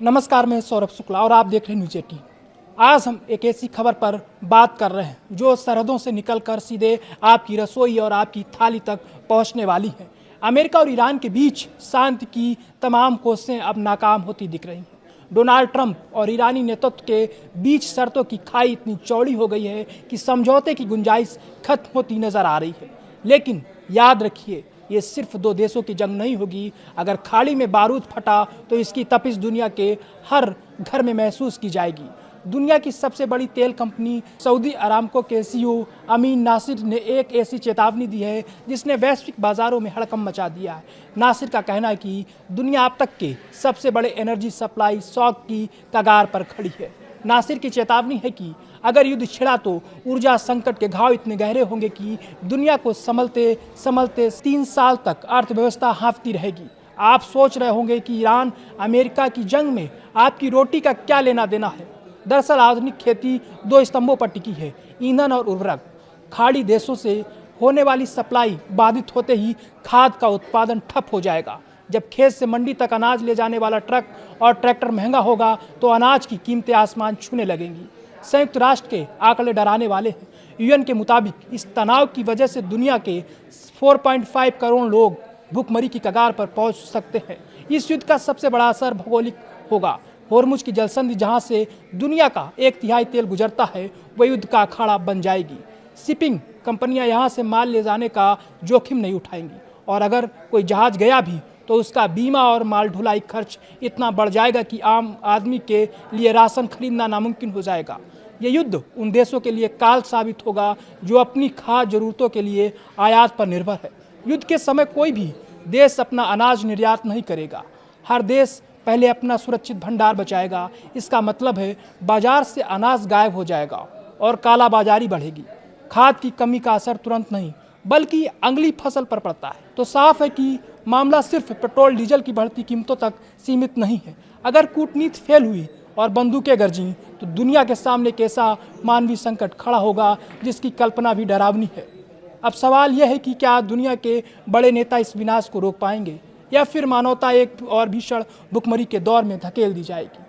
नमस्कार, मैं सौरभ शुक्ला और आप देख रहे हैं न्यूज 18। आज हम एक ऐसी खबर पर बात कर रहे हैं जो सरहदों से निकलकर सीधे आपकी रसोई और आपकी थाली तक पहुंचने वाली है। अमेरिका और ईरान के बीच शांति की तमाम कोशिशें अब नाकाम होती दिख रही हैं। डोनाल्ड ट्रंप और ईरानी नेतृत्व के बीच शर्तों की खाई इतनी चौड़ी हो गई है कि समझौते की गुंजाइश खत्म होती नजर आ रही है। लेकिन याद रखिए, ये सिर्फ दो देशों की जंग नहीं होगी। अगर खाड़ी में बारूद फटा तो इसकी तपिश दुनिया के हर घर में महसूस की जाएगी। दुनिया की सबसे बड़ी तेल कंपनी सऊदी अरामको के सीईओ अमीन नासिर ने एक ऐसी चेतावनी दी है जिसने वैश्विक बाजारों में हड़कंप मचा दिया है। नासिर का कहना है कि दुनिया अब तक के सबसे बड़े एनर्जी सप्लाई शॉक की कगार पर खड़ी है। नासिर की चेतावनी है कि अगर युद्ध छिड़ा तो ऊर्जा संकट के घाव इतने गहरे होंगे कि दुनिया को संभलते संभलते 3 साल तक अर्थव्यवस्था हाँफती रहेगी। आप सोच रहे होंगे कि ईरान अमेरिका की जंग में आपकी रोटी का क्या लेना देना है। दरअसल आधुनिक खेती 2 स्तंभों पर टिकी है, ईंधन और उर्वरक। खाड़ी देशों से होने वाली सप्लाई बाधित होते ही खाद का उत्पादन ठप हो जाएगा। जब खेत से मंडी तक अनाज ले जाने वाला ट्रक और ट्रैक्टर महंगा होगा तो अनाज की कीमतें आसमान छूने लगेंगी। संयुक्त राष्ट्र के आंकड़े डराने वाले हैं। यूएन के मुताबिक इस तनाव की वजह से दुनिया के 4.5 करोड़ लोग भूखमरी की कगार पर पहुंच सकते हैं। इस युद्ध का सबसे बड़ा असर भौगोलिक होगा। होर्मुज की जलसंधि, जहां से दुनिया का 1/3 तेल गुजरता है, वह युद्ध का अखाड़ा बन जाएगी। शिपिंग कंपनियां यहां से माल ले जाने का जोखिम नहीं उठाएंगी और अगर कोई जहाज गया भी तो उसका बीमा और माल ढुलाई खर्च इतना बढ़ जाएगा कि आम आदमी के लिए राशन खरीदना नामुमकिन हो जाएगा। ये युद्ध उन देशों के लिए काल साबित होगा जो अपनी खाद्य जरूरतों के लिए आयात पर निर्भर है। युद्ध के समय कोई भी देश अपना अनाज निर्यात नहीं करेगा। हर देश पहले अपना सुरक्षित भंडार बचाएगा। इसका मतलब है बाजार से अनाज गायब हो जाएगा और कालाबाजारी बढ़ेगी। खाद की कमी का असर तुरंत नहीं बल्कि अगली फसल पर पड़ता है। तो साफ है कि मामला सिर्फ पेट्रोल डीजल की बढ़ती कीमतों तक सीमित नहीं है। अगर कूटनीति फेल हुई और बंदूकें गरजी तो दुनिया के सामने एक ऐसा मानवीय संकट खड़ा होगा जिसकी कल्पना भी डरावनी है। अब सवाल यह है कि क्या दुनिया के बड़े नेता इस विनाश को रोक पाएंगे या फिर मानवता एक और भीषण भुखमरी के दौर में धकेल दी जाएगी।